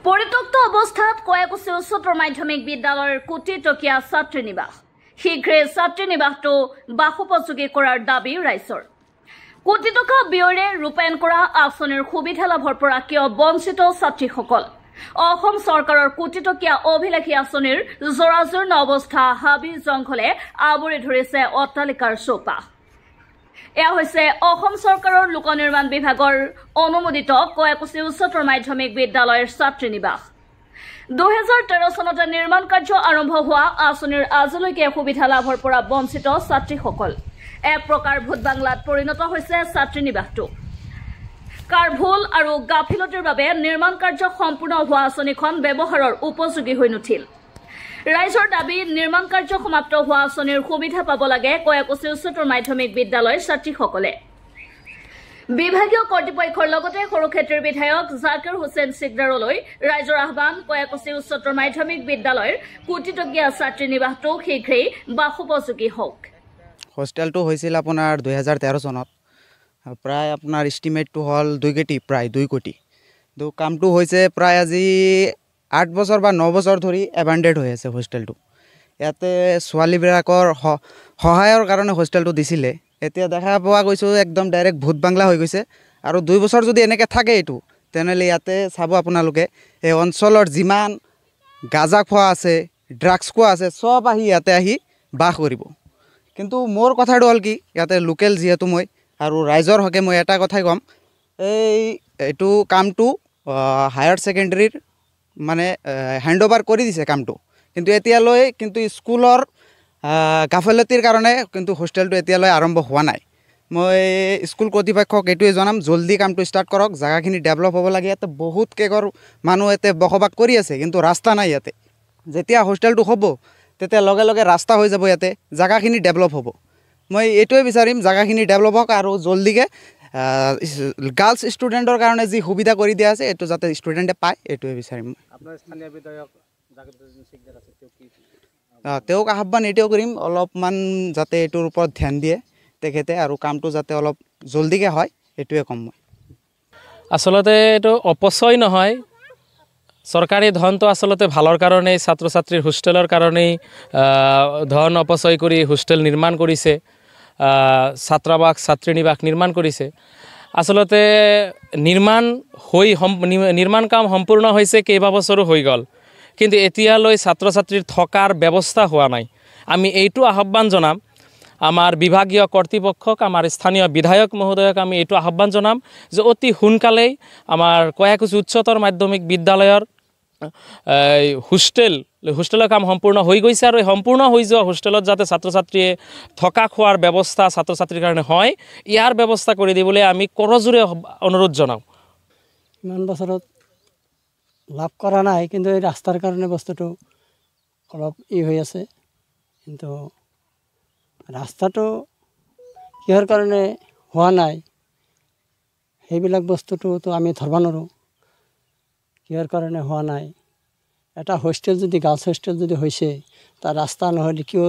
পৰিত্যক্ত অৱস্থাত কয়াকুছি উচ্চতৰ মাধ্যমিক বিদ্যালয়ৰ কোটি টকীয়া ছাত্ৰী নিবাস শীঘ্ৰে ছাত্ৰী নিবাসটো বাসোপযোগী কৰাৰ দাবী ৰাইজৰ। কোটি টকা ব্যয়েৰে ৰূপায়ণ কৰা আঁচনিৰ সুবিধা লাভৰ পৰা কিয় বঞ্চিত ছাত্ৰীসকল? অসম চৰকাৰৰ কোটি টকীয়া অভিলাষী আঁচনিৰ জৰাজীৰ্ণ অৱস্থা হাবি জংঘলে আৱৰি ধৰিছে অট্টালিকাৰ চৌপাশ। এয়া হৈছে অসম চৰকাৰৰ লোক নিৰ্মাণ বিভাগৰ অনুমোদিত কয়াকুছি উচ্চতৰ মাধ্যমিক বিদ্যালয়ৰ ছাত্ৰী নিবাস। 2013 চনতে নিৰ্মাণ কাৰ্য আৰম্ভ হোৱা আঁচনিৰ আজিলৈকে সুবিধা লাভৰ পৰা বঞ্চিত ছাত্ৰীসকল। এক প্ৰকাৰ ভূত বাংলাত পৰিণত হৈছে ছাত্ৰী নিবাসটো। কাৰ ভুল আৰু গাফিলতিৰ বাবে নিৰ্মাণ কাৰ্য সম্পূৰ্ণ হোৱা আঁচনিখন ব্যৱহাৰৰ উপযোগী হৈ নুঠিল। ৰাইজৰ দাবী নিৰ্মাণ কাৰ্য সমাপ্ত হোৱা আঁচনিৰ সুবিধা পাব লাগে কয়াকুছি উচ্চতৰ মাধ্যমিক বিদ্যালয়ৰ ছাত্ৰীসকলে। বিভাগীয় কৰ্তৃপক্ষৰ লগতে সৰুক্ষেত্ৰীৰ বিধায়ক জাকিৰ হুছেইন সিকদাৰলৈ ৰাইজৰ আহ্বান, কয়াকুছি উচ্চতৰ মাধ্যমিক বিদ্যালয়ৰ কোটি টকীয়া ছাত্ৰী নিবাসটো শীঘ্ৰেই বাসোপযোগী হওক। হোষ্টেলটো হৈছিল আপোনাৰ 2013 চনত। প্ৰায় আপোনাৰ এষ্টিমেটটো হ'ল 2 কোটি, প্ৰায় 2 কোটি। তো কামটো হৈছে প্ৰায় আজি 8 বছৰ বা 9 বছৰ ধৰি এবাণ্ডেড হৈ আছে হোষ্টেলটো। ইয়াতে ছোৱালীবিলাকৰ সহায়ৰ কাৰণে হোষ্টেলটো দিছিলে। এতিয়া দেখা পোৱা গৈছোঁ একদম ডাইৰেক্ট ভূত বাংলা হৈ গৈছে। আৰু 2 বছৰ যদি এনেকৈ থাকে এইটো, তেনেহ'লে ইয়াতে চাব আপোনালোকে এই অঞ্চলৰ যিমান গাঁজা খোৱা আছে, ড্ৰাগছ খোৱা আছে, চব আহি ইয়াতে আহি বাস কৰিব। কিন্তু মোৰ কথাটো হ'ল কি, ইয়াতে লোকেল যিহেতু মই আৰু ৰাইজৰ হকে মই এটা কথাই ক'ম, এইটো কামটো হায়াৰ ছেকেণ্ডেৰীৰ মানে হেণ্ড অভাৰ কৰি দিছে কামটো। কিন্তু এতিয়ালৈ কিন্তু স্কুলৰ গাফিলতিৰ কাৰণে কিন্তু হোষ্টেলটো এতিয়ালৈ আৰম্ভ হোৱা নাই। মই স্কুল কৰ্তৃপক্ষক এইটোৱে জনাম, জলদি কামটো ষ্টাৰ্ট কৰক। জেগাখিনি ডেভেলপ হ'ব লাগে। ইয়াতে বহুত কেইঘৰ মানুহ ইয়াতে বসবাস কৰি আছে, কিন্তু ৰাস্তা নাই ইয়াতে। যেতিয়া হোষ্টেলটো হ'ব তেতিয়া লগে লগে ৰাস্তা হৈ যাব, ইয়াতে জেগাখিনি ডেভেলপ হ'ব। মই এইটোৱে বিচাৰিম, জেগাখিনি ডেভেলপ হওক আৰু জলদিকৈ গাৰ্লছ ষ্টুডেণ্টৰ কাৰণে যি সুবিধা কৰি দিয়া আছে এইটো যাতে ষ্টুডেণ্টে পায়, এইটোৱে বিচাৰিম। তেওঁক আহ্বান এইটোৱে কৰিম, অলপমান যাতে এইটোৰ ওপৰত ধ্যান দিয়ে তেখেতে আৰু কামটো যাতে অলপ জলদিকৈ হয়, এইটোৱে ক'ম মই। আচলতে এইটো অপচয় নহয়, চৰকাৰী ধনটো আচলতে ভালৰ কাৰণেই, ছাত্ৰ ছাত্ৰীৰ হোষ্টেলৰ কাৰণেই ধন অপচয় কৰি হোষ্টেল নিৰ্মাণ কৰিছে, ছাত্ৰাবাস ছাত্ৰী নিবাস নিৰ্মাণ কৰিছে। আচলতে নিৰ্মাণ কাম সম্পূৰ্ণ হৈছে, কেইবাবছৰো হৈ গ'ল, কিন্তু এতিয়ালৈ ছাত্ৰ ছাত্ৰীৰ থকাৰ ব্যৱস্থা হোৱা নাই। আমি এইটো আহ্বান জনাম আমাৰ বিভাগীয় কৰ্তৃপক্ষক, আমাৰ স্থানীয় বিধায়ক মহোদয়ক আমি এইটো আহ্বান জনাম যে অতি সোনকালেই আমাৰ কয়াকুছি উচ্চতৰ মাধ্যমিক বিদ্যালয়ৰ হোষ্টেলৰ কাম সম্পূৰ্ণ হৈ গৈছে আৰু এই সম্পূৰ্ণ হৈ যোৱা হোষ্টেলত যাতে ছাত্ৰ ছাত্ৰীয়ে থকা খোৱাৰ ব্যৱস্থা ছাত্ৰ ছাত্ৰীৰ কাৰণে হয়, ইয়াৰ ব্যৱস্থা কৰি দিবলৈ আমি কৰজোৰে অনুৰোধ জনাওঁ। ইমান বছৰত লাভ কৰা নাই, কিন্তু এই ৰাস্তাৰ কাৰণে বস্তুটো অলপ হৈ আছে। কিন্তু ৰাস্তাটো কিহৰ কাৰণে হোৱা নাই সেইবিলাক বস্তুটোতো আমি ধৰিব নোৱাৰোঁ, কিহৰ কাৰণে হোৱা নাই। এটা হোষ্টেল যদি গাৰ্লছ হোষ্টেল যদি হৈছে, তাৰ ৰাস্তা নহ'লে কিয়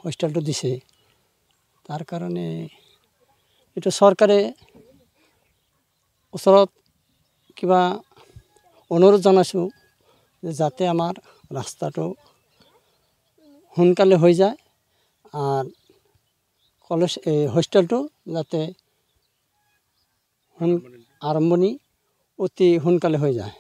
হোষ্টেলটো দিছে? তাৰ কাৰণে এইটো চৰকাৰে ওচৰত কিবা অনুৰোধ জনাইছোঁ যে যাতে আমাৰ ৰাস্তাটো সোনকালে হৈ যায় আৰু হোষ্টেলটো যাতে আৰম্ভণি অতি সোনকালে হৈ যায়।